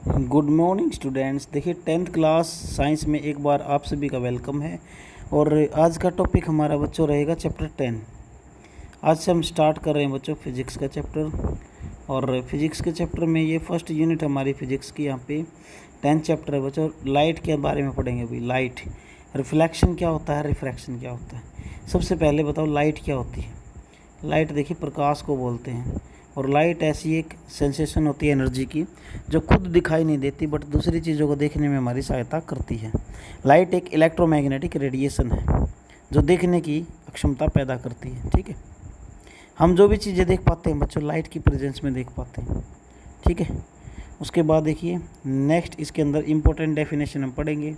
Good morning students. देखिए 10th class science में एक बार आप सभी का वेलकम है। और आज का टॉपिक हमारा बच्चों रहेगा चैप्टर 10। आज से हम स्टार्ट कर रहे हैं बच्चों फिजिक्स का चैप्टर। और फिजिक्स के चैप्टर में ये फर्स्ट यूनिट हमारी फिजिक्स की यहाँ पे 10th चैप्टर है बच्चों। लाइट के बारे में पढ़ेंगे अभी। लाइट, रिफ्लेक्शन क्या होता है, रिफ्रैक्शन क्या होता है। सबसे पहले बताओ लाइट क्या होती है। लाइट देखिए प्रकाश को बोलते हैं। और लाइट ऐसी एक सेंसेशन होती है एनर्जी की जो खुद दिखाई नहीं देती बट दूसरी चीज़ों को देखने में हमारी सहायता करती है। लाइट एक इलेक्ट्रोमैग्नेटिक रेडिएशन है जो देखने की अक्षमता पैदा करती है। ठीक है, हम जो भी चीज़ें देख पाते हैं बच्चों लाइट की प्रेजेंस में देख पाते हैं। ठीक है, उसके बाद देखिए नेक्स्ट इसके अंदर इम्पोर्टेंट डेफिनेशन हम पढ़ेंगे।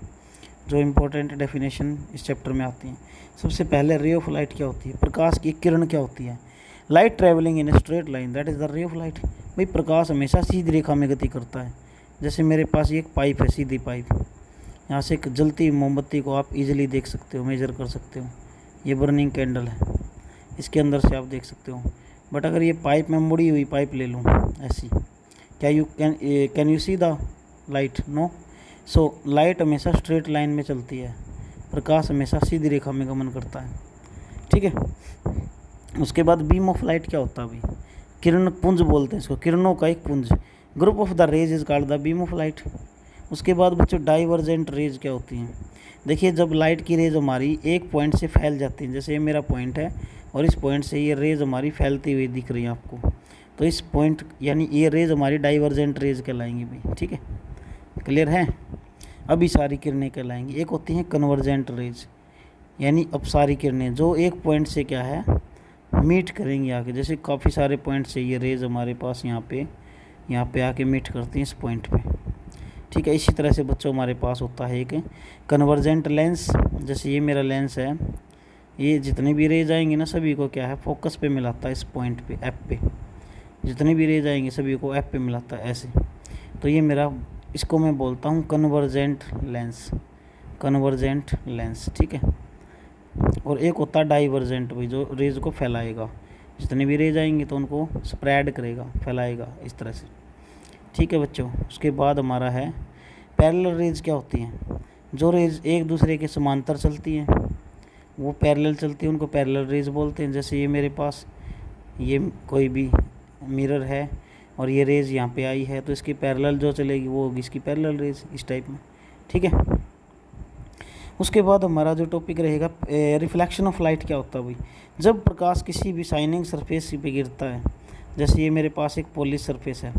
जो इम्पोर्टेंट डेफिनेशन इस चैप्टर में आती हैं, सबसे पहले रे ऑफ लाइट क्या होती है, प्रकाश की किरण क्या होती है। Light travelling in a straight line that is the ray of light. भाई प्रकाश हमेशा सीधी रेखा में गति करता है। जैसे मेरे पास ये एक पाइप है, सीधी पाइप। यहाँ से एक जलती मोमबत्ती को आप इजीली देख सकते हो, मेजर कर सकते हो। ये बर्निंग कैंडल है, इसके अंदर से आप देख सकते हो। बट अगर ये पाइप में मुड़ी हुई पाइप ले लूँ ऐसी, क्या you can you see the light? No. So light हमेशा स्ट्रेट लाइन में चलती है, प्रकाश हमेशा सीधी रेखा में गमन करता है। ठीक है, उसके बाद बीम ऑफ लाइट क्या होता है भाई, किरण पुंज बोलते हैं इसको, किरणों का एक पुंज। Group of the rays is called the beam of light. उसके बाद बच्चों डाइवर्जेंट रेज क्या होती हैं। देखिए जब लाइट की रेज हमारी एक पॉइंट से फैल जाती है, जैसे ये मेरा पॉइंट है और इस पॉइंट से ये रेज हमारी फैलती हुई दिख रही है आपको, तो इस पॉइंट यानी ये रेज हमारी डाइवर्जेंट रेज कहलाएंगी भाई। ठीक है, क्लियर है। अभी सारी किरणें कहलाएंगी। एक होती हैं कन्वर्जेंट रेज, यानी अपसारी किरणें जो एक पॉइंट से क्या है मीट करेंगी आके। जैसे काफ़ी सारे पॉइंट से ये रेज हमारे पास यहाँ पे आके मीट करती हैं इस पॉइंट पे। ठीक है, इसी तरह से बच्चों हमारे पास होता है एक कन्वर्जेंट लेंस। जैसे ये मेरा लेंस है, ये जितने भी रेज आएंगे ना सभी को क्या है फोकस पे मिलाता है, इस पॉइंट पे एफ पे। जितने भी रेज आएंगे सभी को एफ पे मिलाता है ऐसे। तो ये मेरा, इसको मैं बोलता हूँ कन्वर्जेंट लेंस, कन्वर्जेंट लेंस। ठीक है, और एक होता है डाइवर्जेंट भाई, जो रेज को फैलाएगा। जितने भी रेज आएंगे तो उनको स्प्रेड करेगा, फैलाएगा इस तरह से। ठीक है बच्चों, उसके बाद हमारा है पैरेलल रेज क्या होती हैं। जो रेज एक दूसरे के समांतर चलती हैं वो पैरेलल चलती है, उनको पैरेलल रेज बोलते हैं। जैसे ये मेरे पास ये कोई भी मिरर है और ये रेज यहाँ पे आई है तो इसकी पैरेलल जो चलेगी वो होगी इसकी पैरेलल रेज, इस टाइप में। ठीक है, उसके बाद हमारा जो टॉपिक रहेगा रिफ्लेक्शन ऑफ लाइट क्या होता है भाई। जब प्रकाश किसी भी शाइनिंग सरफेस पे गिरता है, जैसे ये मेरे पास एक पॉलिश सरफेस है,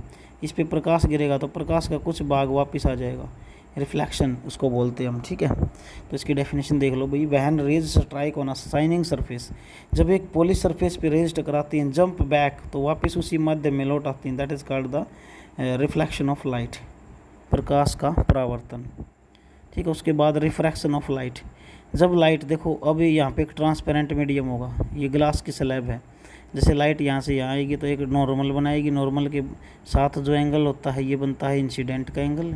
इस पे प्रकाश गिरेगा तो प्रकाश का कुछ भाग वापस आ जाएगा, रिफ्लेक्शन उसको बोलते हैं हम। ठीक है, तो इसकी डेफिनेशन देख लो भाई। When rays strike on a shining surface, जब एक पॉलिश सरफेस पे रेज टकराती हैं, जंप बैक तो वापस उसी माध्यम में लौट आती हैं, that is called the reflection of light, प्रकाश का परावर्तन। ठीक है, उसके बाद रिफ्रैक्शन ऑफ लाइट। जब लाइट देखो अब यहाँ पे एक ट्रांसपेरेंट मीडियम होगा, ये ग्लास की स्लैब है। जैसे लाइट यहाँ से यहाँ आएगी तो एक नॉर्मल बनाएगी, नॉर्मल के साथ जो एंगल होता है ये बनता है इंसिडेंट का एंगल।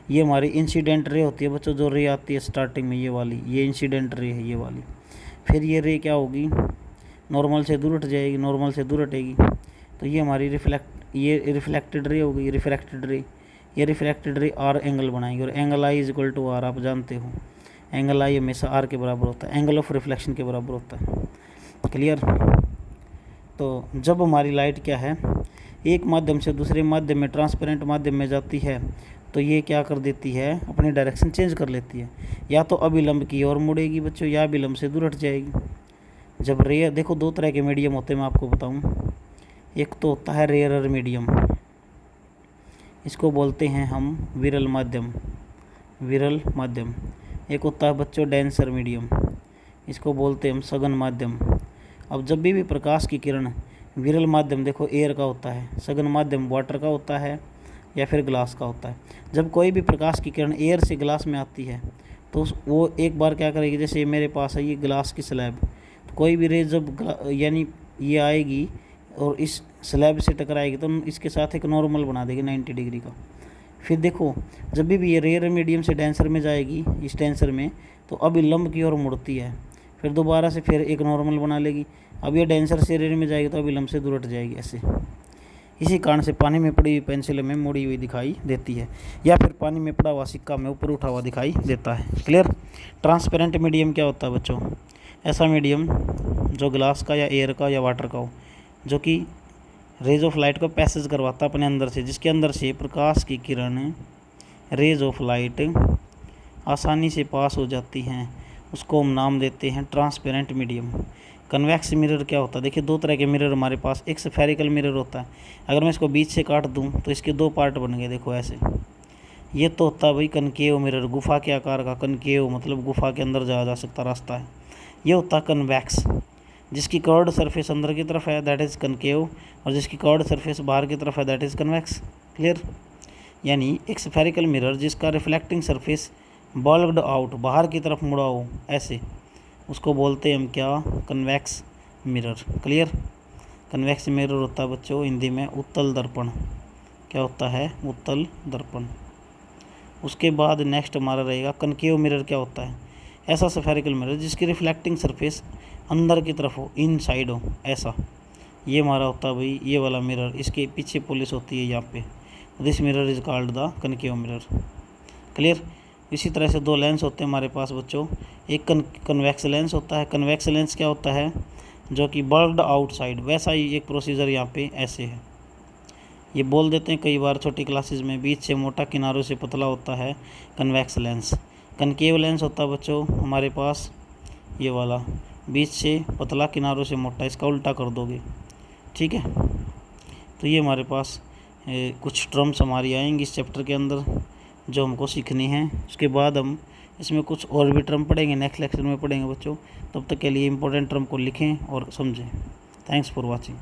ये हमारी इंसिडेंट रे होती है बच्चों, जो रे आती है स्टार्टिंग में ये वाली, ये इंसिडेंट रे है ये वाली। फिर ये रे क्या होगी, नॉर्मल से दूर हट जाएगी, नॉर्मल से दूर हटेगी तो ये हमारी ये रिफ्लेक्टेड रे होगी, रिफ्रैक्टेड रे। ये रिफ्रैक्टेड रे आर एंगल बनाएगी और angle I is equal to R, आप जानते हो एंगल आई हमेशा आर के बराबर होता है, एंगल ऑफ रिफ्लेक्शन के बराबर होता है। क्लियर। तो जब हमारी लाइट क्या है एक माध्यम से दूसरे माध्यम में, ट्रांसपेरेंट माध्यम में जाती है तो ये क्या कर देती है, अपनी डायरेक्शन चेंज कर लेती है। या तो अभिलंब की ओर मुड़ेगी बच्चों, या अभिलंब से दूर हट जाएगी। जब रे देखो दो तरह के मीडियम होते हैं मैं आपको बताऊँ। एक तो होता है रेयरर मीडियम, इसको बोलते हैं हम विरल माध्यम, विरल माध्यम। एक होता है बच्चों डेंसर मीडियम, इसको बोलते हैं हम सघन माध्यम। अब जब भी प्रकाश की किरण विरल माध्यम देखो एयर का होता है, सघन माध्यम वाटर का होता है या फिर ग्लास का होता है। जब कोई भी प्रकाश की किरण एयर से ग्लास में आती है तो वो एक बार क्या करेगी, जैसे मेरे पास है ये ग्लास की स्लैब, तो कोई भी रेज जब यानी ये आएगी और इस स्लैब से टकराएगी तो इसके साथ एक नॉर्मल बना देगी 90 डिग्री का। फिर देखो जब भी ये रेयर मीडियम से डेंसर में जाएगी, इस डेंसर में तो अब लंब की ओर मुड़ती है, फिर दोबारा से फिर एक नॉर्मल बना लेगी। अब ये डेंसर से रेयर में जाएगी तो अभी लंब से दूर हट जाएगी ऐसे। इसी कारण से पानी में पड़ी हुई पेंसिल हमें मुड़ी हुई दिखाई देती है, या फिर पानी में पड़ा हुआ सिक्का हमें ऊपर उठा हुआ दिखाई देता है। क्लियर। ट्रांसपेरेंट मीडियम क्या होता है बच्चों? ऐसा मीडियम जो ग्लास का या एयर का या वाटर का हो, जो कि रेज ऑफ लाइट को पैसेज करवाता है अपने अंदर से, जिसके अंदर से प्रकाश की किरण रेज ऑफ लाइट आसानी से पास हो जाती हैं, उसको हम नाम देते हैं ट्रांसपेरेंट मीडियम। कन्वेक्स मिरर क्या होता है? देखिए, दो तरह के मिरर हमारे पास, एक स्फेरिकल मिरर होता है। अगर मैं इसको बीच से काट दूं तो इसके दो पार्ट बन गए, देखो ऐसे। ये तो होता है भाई कनकेव मिरर, गुफा के आकार का। कनकेव मतलब गुफा के अंदर जाया जा सकता रास्ता है। ये होता है कन्वेक्स, जिसकी कर्व्ड सरफेस अंदर की तरफ है, दैट इज़ कनकेव, और जिसकी कर्व्ड सरफेस बाहर की तरफ है, दैट इज़ कन्वेक्स। क्लियर। यानी एक स्फेरिकल मिरर जिसका रिफ्लेक्टिंग सरफेस बल्क्ड आउट, बाहर की तरफ मुड़ा हो ऐसे, उसको बोलते हैं हम क्या? Convex mirror. Clear. Convex mirror होता है बच्चों हिंदी में उत्तल दर्पण। क्या होता है? उत्तल दर्पण। उसके बाद नेक्स्ट हमारा रहेगा कनकेव मिरर। क्या होता है? ऐसा स्फेरिकल मिरर जिसकी रिफ्लेक्टिंग सरफेस अंदर की तरफ हो, इन साइड हो, ऐसा। ये हमारा होता है भाई ये वाला मिरर, इसके पीछे पॉलिश होती है यहाँ पे। This mirror is called the concave mirror. Clear. इसी तरह से दो लेंस होते हैं हमारे पास बच्चों। एक कन्वेक्स लेंस होता है। कन्वेक्स लेंस क्या होता है? जो कि बल्क्ड आउटसाइड, वैसा ही एक प्रोसीजर यहाँ पे ऐसे है। ये बोल देते हैं कई बार छोटी क्लासेस में, बीच से मोटा किनारों से पतला होता है कन्वेक्स लेंस। कनकेव लेंस होता है बच्चों हमारे पास ये वाला, बीच से पतला किनारों से मोटा। इसका उल्टा कर दोगे, ठीक है। तो ये हमारे पास कुछ टर्म्स हमारी आएंगी इस चैप्टर के अंदर जो हमको सीखनी है। उसके बाद हम इसमें कुछ और भी टर्म पढ़ेंगे, नेक्स्ट लेक्चर में पढ़ेंगे बच्चों। तब तक के लिए इंपॉर्टेंट टर्म को लिखें और समझें। Thanks for watching.